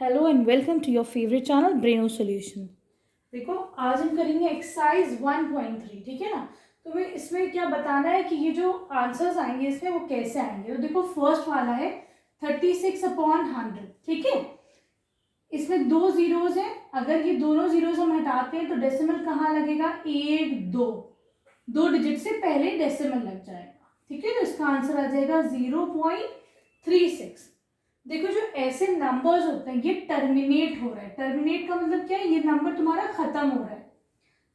Hello and welcome to your favourite channel Braino Solution. देखो आज हम करेंगे एक्सरसाइज 1.3, ठीक है ना। तो मैं इसमें क्या बताना है कि ये जो आंसर्स आएंगे इसमें वो कैसे आएंगे। तो देखो फर्स्ट वाला है 36/100, ठीक है। इसमें दो जीरोज हैं, अगर ये दोनों जीरोज हम हटाते हैं तो डेसिमल कहाँ लगेगा, 1 2, दो डिजिट से पहले डेसिमल लग जाएगा, ठीक है। तो इसका आंसर आ जाएगा 0.36। देखो जो ऐसे नंबर्स होते हैं ये टर्मिनेट हो रहा है। टर्मिनेट का मतलब क्या है, ये नंबर तुम्हारा खत्म हो रहा है,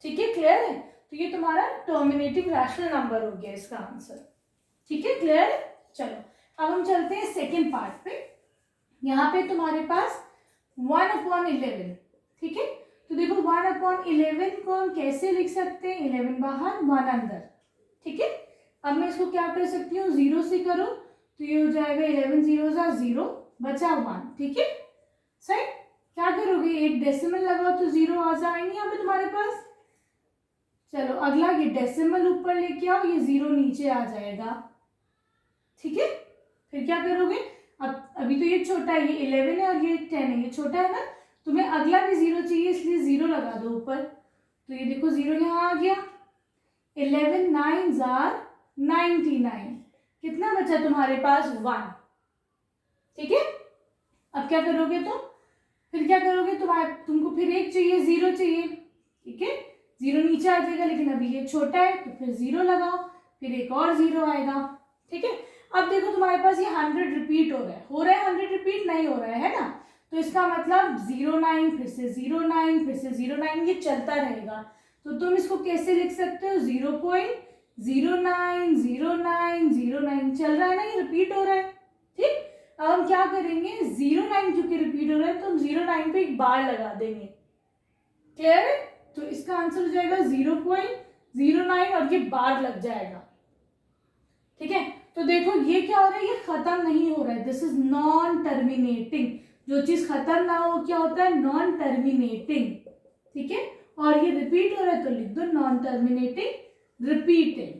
ठीक है, क्लियर है। तो ये तुम्हारा टर्मिनेटिंग रैशनल नंबर हो गया इसका आंसर, ठीक है, क्लियर है। चलो अब हम चलते हैं सेकेंड पार्ट पे। यहाँ पे तुम्हारे पास 1/11, ठीक है। तो देखो 1/11 को हम कैसे लिख सकते हैं, 11 बाहर 1 अंदर, ठीक है। अब मैं इसको क्या कर सकती हूँ, 0 से करो तो ये हो जाएगा 11 0 0 बचा 1, ठीक है। सही, क्या करोगे, एक डेसिमल लगाओ तो 0 आ जाएंगे यहाँ पे तुम्हारे पास। चलो अगला ये डेसिमल ऊपर लेके आओ, ये 0 नीचे आ जाएगा, ठीक है। फिर क्या करोगे, अब अभी तो ये छोटा है, ये 11 है और ये 10 है, ये छोटा है ना। तुम्हें अगला भी 0 चाहिए इसलिए 0 लगा दो ऊपर। तो ये देखो 0 यहाँ आ गया, 11 9 99, कितना बचा तुम्हारे पास 1, ठीक है। अब क्या करोगे, तो फिर क्या करोगे, तुमको फिर एक चाहिए, 0 चाहिए, ठीक है। 0 नीचे आ जाएगा लेकिन अभी ये छोटा है तो फिर 0 लगाओ, फिर एक और 0 आएगा, ठीक है। अब देखो तुम्हारे पास ये 100 रिपीट हो रहा है 100 रिपीट नहीं हो रहा है ना। तो इसका मतलब 09 फिर से 09 फिर से 09, ये चलता रहेगा। तो तुम इसको कैसे लिख सकते हो, 0.090909 चल रहा है ना, ये रिपीट हो रहा है, ठीक। अब हम क्या करेंगे, 09 क्योंकि रिपीट हो रहा है तो हम 09 पे एक बार लगा देंगे, क्लियर है। तो इसका आंसर हो जाएगा 0.09 और ये बार लग जाएगा, ठीक है। तो देखो ये क्या हो रहा है, ये खत्म नहीं हो रहा है, दिस इज नॉन टर्मिनेटिंग। जो चीज खत्म ना हो क्या होता है, नॉन टर्मिनेटिंग, ठीक है। और ये रिपीट हो रहा है तो लिख दो नॉन टर्मिनेटिंग रिपीटिंग,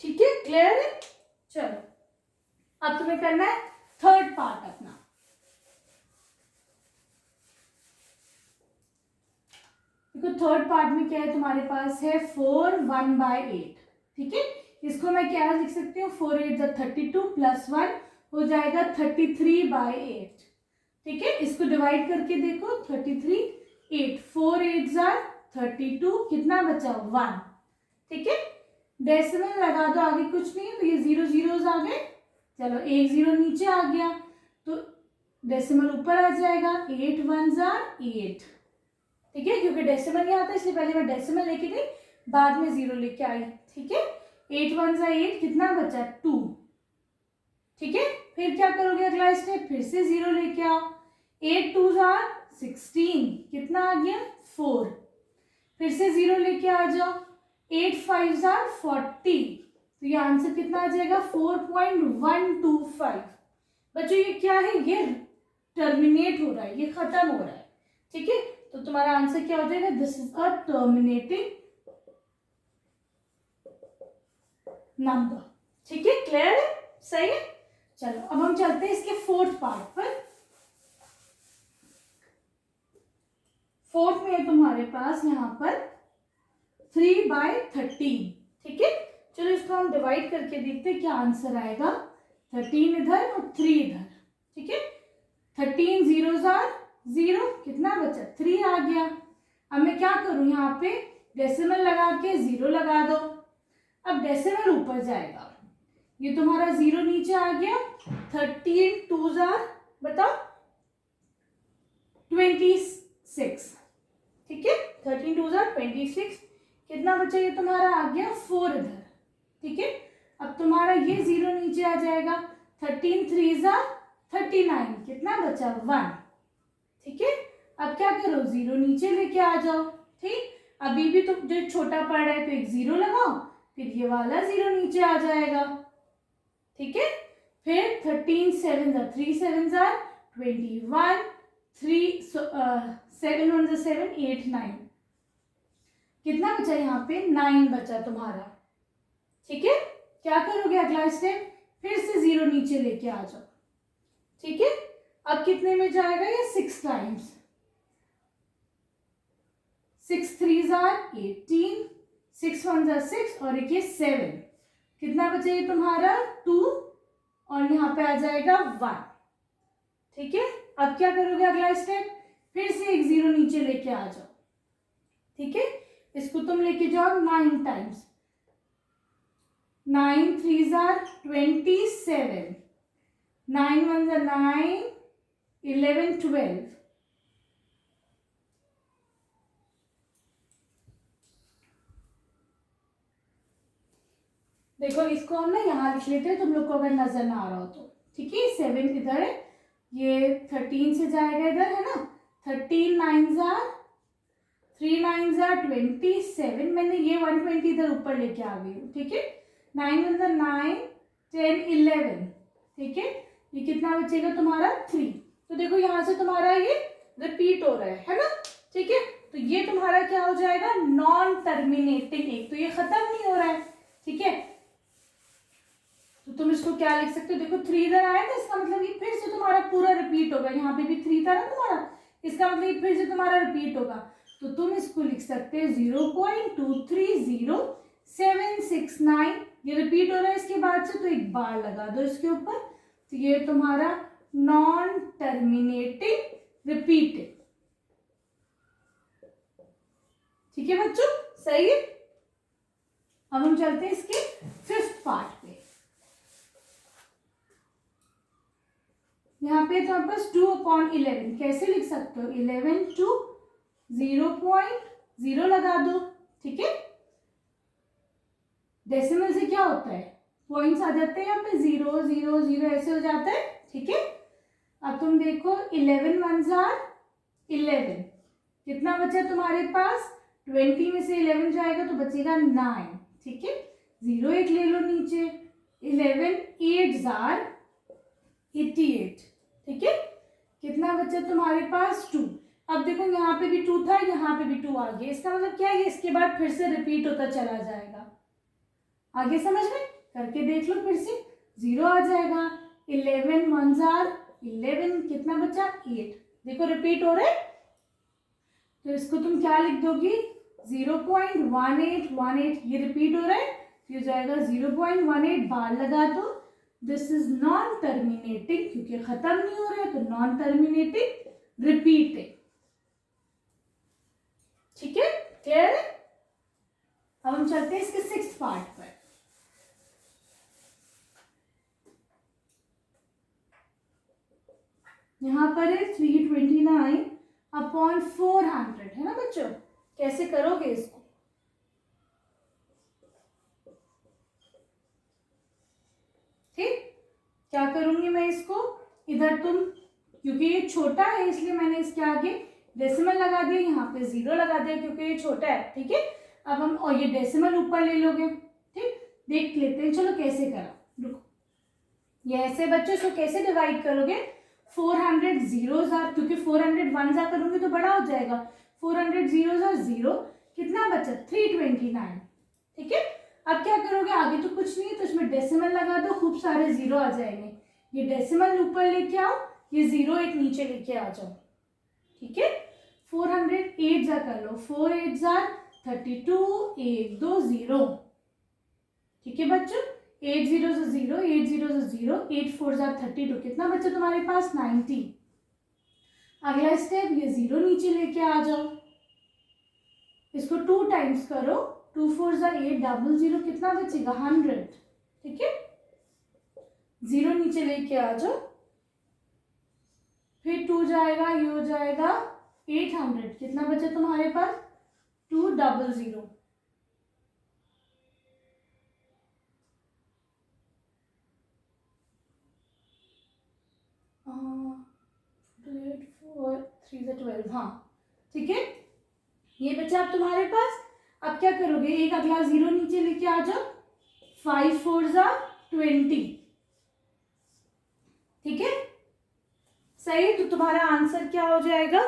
ठीक है, क्लियर है। चलो अब तुम्हें करना है थर्ड पार्ट अपना। देखो थर्ड पार्ट में क्या है, तुम्हारे पास है 4 1/8, ठीक है। इसको मैं क्या लिख सकती हूँ, 4 8 32 प्लस 1 हो जाएगा 33/8, ठीक है। इसको डिवाइड करके देखो 33 8 4 8 32, कितना बचा 1, ठीक है। डेसिमल लगा दो, आगे कुछ नहीं है तो ये 0 0 आ गए। चलो एक 0 नीचे आ गया तो डेसिमल ऊपर आ जाएगा, 8 1 8, ठीक है। क्योंकि डेसिमल नहीं आता इसलिए पहले मैं डेसिमल लेके गई, बाद में 0 लेके आई, ठीक है। 8 1 8, कितना बचा 2, ठीक है। फिर क्या करोगे, अगला स्टेप फिर से 0 लेके आओ, 8 2 16, कितना आ गया 4। फिर से 0 लेके आ जाओ, 8 5 40, तो ये आंसर कितना आ जाएगा 4.125। बच्चों ये क्या है, ये टर्मिनेट हो रहा है, ये खत्म हो रहा है, ठीक है। तो तुम्हारा आंसर क्या हो जाएगा, this is a terminating number, ठीक है, क्लियर है, सही है। चलो अब हम चलते हैं इसके फोर्थ पार्ट पर। फोर्थ में है तुम्हारे पास यहाँ पर 3/13, ठीक है। चलो इसको हम डिवाइड करके देखते हैं क्या आंसर आएगा, 13 इधर और 3 इधर, ठीक है। 13 0 0, कितना बचा 3 आ गया। अब मैं क्या करूं, यहाँ पे डेसिमल लगा के 0 लगा दो, अब डेसिमल ऊपर जाएगा, ये तुम्हारा 0 नीचे आ गया, 13 2 बताओ 26, ठीक है। 13 2 26, कितना बचा, ये तुम्हारा आ गया 4 इधर, ठीक है। अब तुम्हारा ये 0 नीचे आ जाएगा, 13 3 39, कितना बचा 1, ठीक है। अब क्या करो, 0 नीचे लेके आ जाओ, ठीक। अभी भी तो जो छोटा पड़ रहा है तो एक 0 लगाओ, फिर ये वाला 0 नीचे आ जाएगा, ठीक है। फिर 13 7 3 7 21, 3 7 1 7 8 9, कितना बचा यहाँ पे 9 बचा तुम्हारा, ठीक है। क्या करोगे अगला स्टेप, फिर से 0 नीचे लेके आ जाओ, ठीक है। अब कितने में जाएगा ये 6 times, 6 3s are 18, 6 1s are 6 और एक ये 7, कितना बचे ये तुम्हारा 2 और यहाँ पे आ जाएगा 1। ठीक है, अब क्या करोगे अगला स्टेप, फिर से एक 0 नीचे लेके आ जाओ। ठीक है, इसको तुम लेके जाओ 9 times, 9 3s are 27, 9 1s are 9, 11 12। देखो इसको हम ना यहाँ लिख लेते हैं, तुम लोग को अगर नजर ना आ रहा हो तो। ठीक है, 7 इधर है, ये 13 से जाएगा इधर, है ना, 13 9s are 3 9s are 27, मैंने ये 120 इधर ऊपर लेके आ गई हूँ। ठीक है, 9 1s are 9, 10 11। ठीक है, ये कितना बचेगा तुम्हारा 3। तो देखो यहाँ से तुम्हारा ये रिपीट हो रहा है ना। ठीक है, तो ये तुम्हारा क्या हो जाएगा, नॉन टर्मिनेटिंग। एक तो ये खत्म नहीं हो रहा है। ठीक है, तो तुम इसको क्या लिख सकते हो, देखो 3 इधर आया ना, इसका मतलब ये फिर से तुम्हारा पूरा रिपीट होगा। यहाँ पे भी 3 था ना तुम्हारा, इसका मतलब ये फिर से तुम्हारा रिपीट होगा। तो तुम इसको लिख सकते हो 0.230.769, ये रिपीट हो रहा है इसके बाद से, तो एक बार लगा दो इसके ऊपर, तो ये तुम्हारा नॉन टर्मिनेटिंग रिपीटेड। ठीक है बच्चों, सही है। अब हम चलते हैं इसके 5th पार्ट पे। यहाँ पे तो हमारे पास 2/11, कैसे लिख सकते हो, 11 to 0.0 लगा दो। ठीक है, डेसिमल से क्या होता है, पॉइंट्स आ जाते हैं यहाँ पे, 0 0 0 ऐसे हो जाता है। ठीक है, अब तुम देखो 11 1s are 11, कितना बचा तुम्हारे पास, 20 में से 11 जाएगा तो बचेगा 9। ठीक है, 0 एक ले लो नीचे, 11 8s are 88। ठीक है, कितना बचा तुम्हारे पास 2। अब देखो यहाँ पे भी 2 था, यहाँ पे भी 2 आ गया, इसका मतलब क्या है, इसके बाद फिर से रिपीट होता चला जाएगा। आगे समझ में करके देख लो, फिर से 0 आ जाएगा, 11 1s are 11, कितना बचा 8, देखो रिपीट हो रहा है। तो इसको तुम क्या लिख दोगी, 0.1818, ये रिपीट हो रहा है, फिर जाएगा 0.18, बार लगा दो। दिस इज नॉन टर्मिनेटिंग, क्योंकि खत्म नहीं हो रहा है, तो नॉन टर्मिनेटिंग रिपीटेड। ठीक है, क्लियर है। अब हम चलते हैं इसके 6th पार्ट पर। यहां पर है 329/400, है ना बच्चों, कैसे करोगे इसको, ठीक, क्या करूंगी मैं इसको, इधर तुम, क्योंकि ये छोटा है इसलिए मैंने इसके आगे डेसिमल लगा दिया, यहाँ पे 0 लगा दिया क्योंकि ये छोटा है। ठीक है, अब हम और ये डेसिमल ऊपर ले लोगे। ठीक, देख लेते हैं चलो कैसे करा, रुको, ये ऐसे बच्चों इसको कैसे डिवाइड करोगे, 400 zeros are, क्योंकि 400 1s आ करूंगी तो बड़ा हो जाएगा, 400 zeros are 0, कितना बचा 329। ठीक है, अब क्या करोगे, आगे तो कुछ नहीं है तो इसमें डेसिमल लगा दो, खूब सारे 0 आ जाएंगे, ये डेसिमल ऊपर लेके आओ, ये 0 एक नीचे लेके आ जाओ। ठीक है, 408 जा कर लो, 4 8s are 32, 1 2 0। ठीक है बच्चों, 8 0s are 0, 8 0s are 0, 8 4s are 32, कितना बच्चा तुम्हारे पास 90। अगला स्टेप, ये 0 नीचे लेके आ जाओ, इसको 2 टाइम्स करो, 2 4s are 8, 0 0, कितना बचेगा 100। ठीक है, 0 नीचे लेके आ जाओ, फिर 2 जाएगा, ये हो जाएगा 800, कितना बचा तुम्हारे पास 2 0 0। एट 4 3 12, हाँ ठीक है, ये बचा अब तुम्हारे पास। अब क्या करोगे, एक अगला 0 नीचे लेके आ जाओ, 5 4s are 20। ठीक है, सही, तो तुम्हारा आंसर क्या हो जाएगा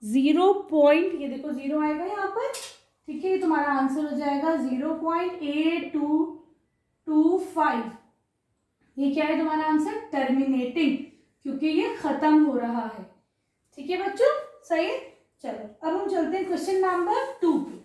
0 पॉइंट, ये देखो 0 आएगा यहाँ पर। ठीक है, ये तुम्हारा आंसर हो जाएगा 0.8225। ये क्या है तुम्हारा आंसर, टर्मिनेटिंग। क्योंकि ये खत्म हो रहा है। ठीक है बच्चों, सही है। चलो अब हम चलते हैं क्वेश्चन नंबर 2 पे।